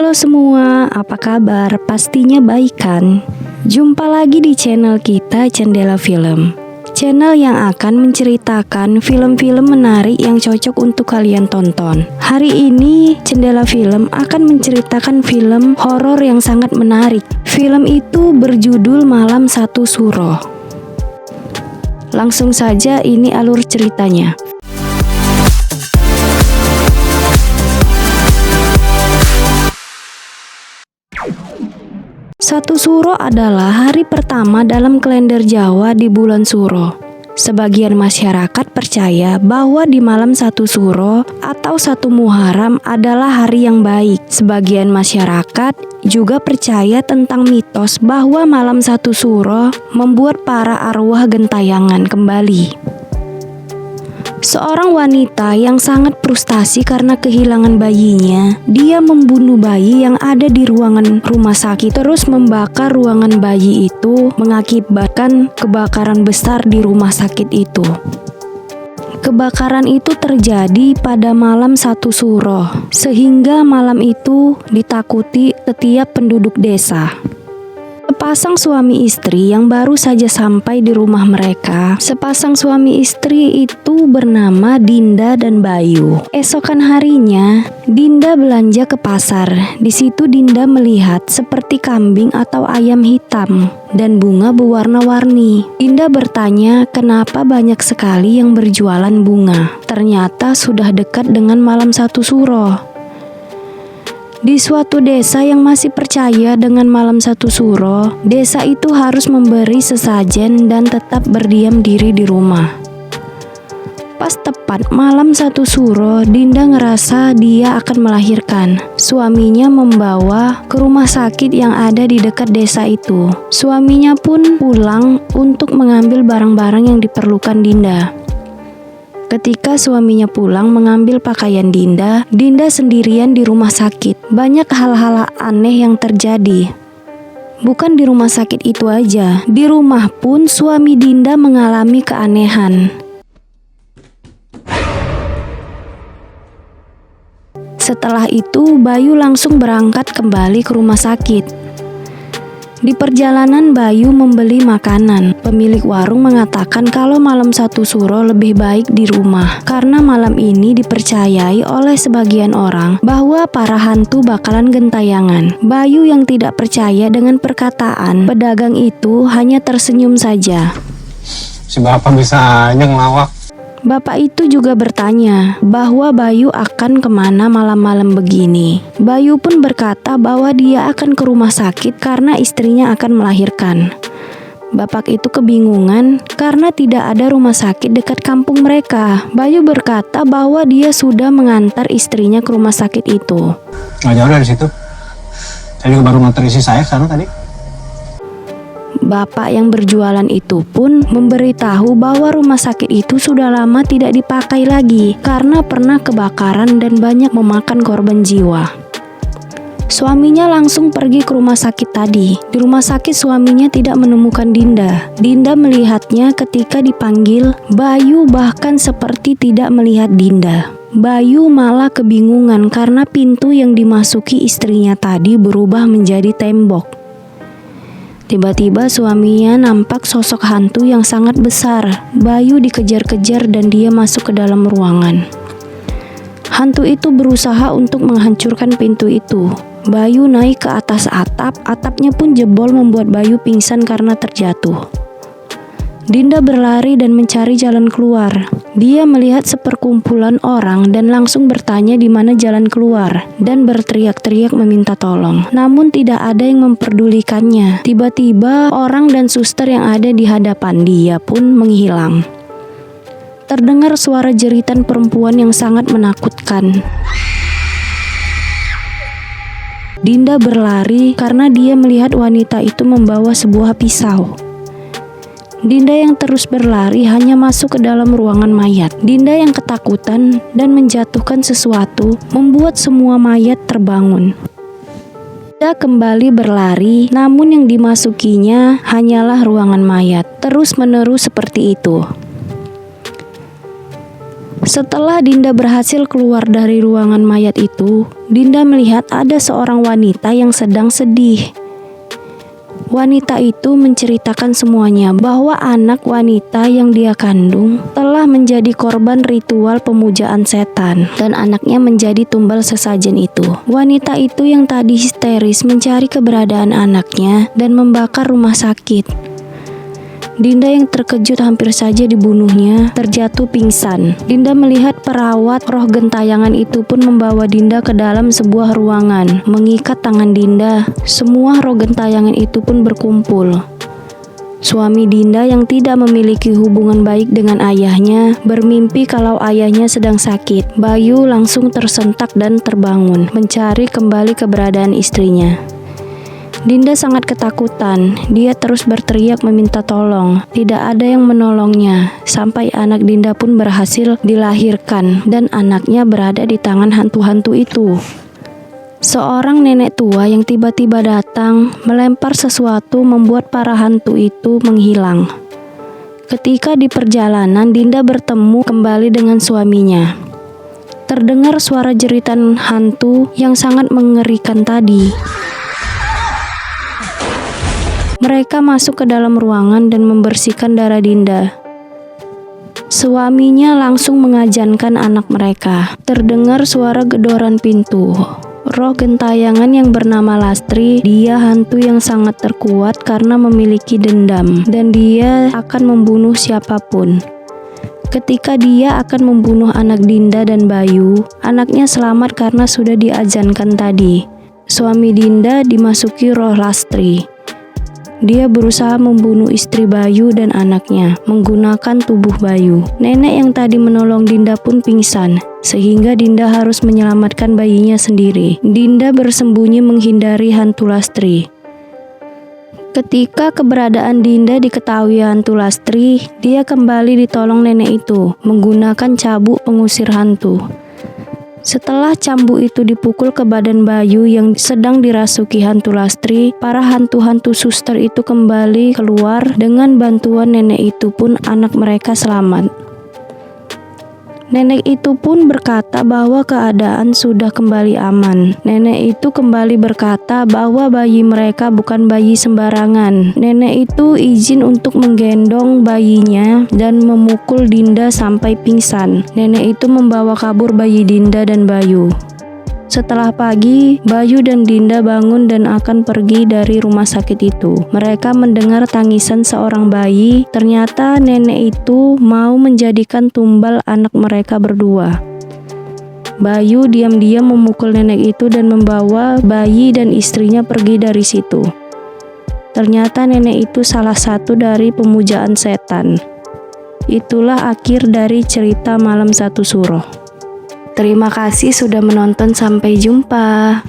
Halo semua, apa kabar? Pastinya baik kan? Jumpa lagi di channel kita Cendela Film. Channel yang akan menceritakan film-film menarik yang cocok untuk kalian tonton. Hari ini Cendela Film akan menceritakan film horor yang sangat menarik. Film itu berjudul Malam Satu Suro. Langsung saja ini alur ceritanya. Satu Suro adalah hari pertama dalam kalender Jawa di bulan Suro. Sebagian masyarakat percaya bahwa di malam Satu Suro atau Satu Muharram adalah hari yang baik. Sebagian masyarakat juga percaya tentang mitos bahwa malam Satu Suro membuat para arwah gentayangan kembali. Seorang wanita yang sangat frustasi karena kehilangan bayinya, dia membunuh bayi yang ada di ruangan rumah sakit, terus membakar ruangan bayi itu, mengakibatkan kebakaran besar di rumah sakit itu. Kebakaran itu terjadi pada malam Satu Suro, sehingga malam itu ditakuti setiap penduduk desa. Sepasang suami istri yang baru saja sampai di rumah mereka. Sepasang suami istri itu bernama Dinda dan Bayu. Esokan harinya, Dinda belanja ke pasar. Di situ Dinda melihat seperti kambing atau ayam hitam dan bunga berwarna-warni. Dinda bertanya kenapa banyak sekali yang berjualan bunga. Ternyata sudah dekat dengan malam Satu Suro. Di suatu desa yang masih percaya dengan malam Satu Suro, desa itu harus memberi sesajen dan tetap berdiam diri di rumah. Pas tepat malam Satu Suro, Dinda ngerasa dia akan melahirkan. Suaminya membawa ke rumah sakit yang ada di dekat desa itu. Suaminya pun pulang untuk mengambil barang-barang yang diperlukan Dinda. Ketika suaminya pulang mengambil pakaian Dinda, Dinda sendirian di rumah sakit. Banyak hal-hal aneh yang terjadi. Bukan di rumah sakit itu aja, di rumah pun suami Dinda mengalami keanehan. Setelah itu, Bayu langsung berangkat kembali ke rumah sakit. Di perjalanan Bayu membeli makanan. Pemilik warung mengatakan kalau malam Satu Suro lebih baik di rumah karena malam ini dipercayai oleh sebagian orang bahwa para hantu bakalan gentayangan. Bayu yang tidak percaya dengan perkataan pedagang itu hanya tersenyum saja. Si bapak bisa aja ngelawak. Bapak itu juga bertanya bahwa Bayu akan kemana malam-malam begini. Bayu pun berkata bahwa dia akan ke rumah sakit karena istrinya akan melahirkan. Bapak itu kebingungan karena tidak ada rumah sakit dekat kampung mereka. Bayu berkata bahwa dia sudah mengantar istrinya ke rumah sakit itu. Nggak jauh dari situ. Saya juga baru nganter isi saya ke sana tadi. Bapak yang berjualan itu pun memberitahu bahwa rumah sakit itu sudah lama tidak dipakai lagi karena pernah kebakaran dan banyak memakan korban jiwa. Suaminya langsung pergi ke rumah sakit tadi. Di rumah sakit suaminya tidak menemukan Dinda. Dinda melihatnya ketika dipanggil. Bayu bahkan seperti tidak melihat Dinda. Bayu malah kebingungan karena pintu yang dimasuki istrinya tadi berubah menjadi tembok. Tiba-tiba suaminya nampak sosok hantu yang sangat besar. Bayu dikejar-kejar dan dia masuk ke dalam ruangan. Hantu itu berusaha untuk menghancurkan pintu itu. Bayu naik ke atas atap, atapnya pun jebol membuat Bayu pingsan karena terjatuh. Dinda berlari dan mencari jalan keluar. Dia melihat seperkumpulan orang dan langsung bertanya di mana jalan keluar dan berteriak-teriak meminta tolong. Namun tidak ada yang memperdulikannya. Tiba-tiba orang dan suster yang ada di hadapan dia pun menghilang. Terdengar suara jeritan perempuan yang sangat menakutkan. Dinda berlari karena dia melihat wanita itu membawa sebuah pisau. Dinda yang terus berlari hanya masuk ke dalam ruangan mayat. Dinda yang ketakutan dan menjatuhkan sesuatu membuat semua mayat terbangun. Dinda kembali berlari, namun yang dimasukinya hanyalah ruangan mayat. Terus-menerus seperti itu. Setelah Dinda berhasil keluar dari ruangan mayat itu, Dinda melihat ada seorang wanita yang sedang sedih. Wanita itu menceritakan semuanya bahwa anak wanita yang dia kandung telah menjadi korban ritual pemujaan setan dan anaknya menjadi tumbal sesajen itu. Wanita itu yang tadi histeris mencari keberadaan anaknya dan membakar rumah sakit. Dinda yang terkejut hampir saja dibunuhnya terjatuh pingsan. Dinda melihat perawat roh gentayangan itu pun membawa Dinda ke dalam sebuah ruangan, mengikat tangan Dinda. Semua roh gentayangan itu pun berkumpul. Suami Dinda yang tidak memiliki hubungan baik dengan ayahnya bermimpi kalau ayahnya sedang sakit. Bayu langsung tersentak dan terbangun, mencari kembali keberadaan istrinya. Dinda sangat ketakutan. Dia terus berteriak meminta tolong. Tidak ada yang menolongnya. Sampai anak Dinda pun berhasil dilahirkan dan anaknya berada di tangan hantu-hantu itu. Seorang nenek tua yang tiba-tiba datang melempar sesuatu membuat para hantu itu menghilang. Ketika di perjalanan, Dinda bertemu kembali dengan suaminya. Terdengar suara jeritan hantu yang sangat mengerikan tadi. Mereka masuk ke dalam ruangan dan membersihkan darah Dinda. Suaminya langsung mengajankan anak mereka. Terdengar suara gedoran pintu. Roh gentayangan yang bernama Lastri, dia hantu yang sangat terkuat karena memiliki dendam dan dia akan membunuh siapapun. Ketika dia akan membunuh anak Dinda dan Bayu, anaknya selamat karena sudah diajankan tadi. Suami Dinda dimasuki roh Lastri. Dia berusaha membunuh istri Bayu dan anaknya menggunakan tubuh Bayu. Nenek yang tadi menolong Dinda pun pingsan, sehingga Dinda harus menyelamatkan bayinya sendiri. Dinda bersembunyi menghindari hantu Lastri. Ketika keberadaan Dinda diketahui hantu Lastri, dia kembali ditolong nenek itu menggunakan cambuk pengusir hantu. Setelah cambuk itu dipukul ke badan Bayu yang sedang dirasuki hantu Lastri, para hantu-hantu suster itu kembali keluar. Dengan bantuan nenek itu pun anak mereka selamat. Nenek itu pun berkata bahwa keadaan sudah kembali aman. Nenek itu kembali berkata bahwa bayi mereka bukan bayi sembarangan. Nenek itu izin untuk menggendong bayinya dan memukul Dinda sampai pingsan. Nenek itu membawa kabur bayi Dinda dan Bayu. Setelah pagi, Bayu dan Dinda bangun dan akan pergi dari rumah sakit itu. Mereka mendengar tangisan seorang bayi. Ternyata nenek itu mau menjadikan tumbal anak mereka berdua. Bayu diam-diam memukul nenek itu dan membawa bayi dan istrinya pergi dari situ. Ternyata nenek itu salah satu dari pemujaan setan. Itulah akhir dari cerita Malam Satu Suro. Terima kasih sudah menonton, sampai jumpa.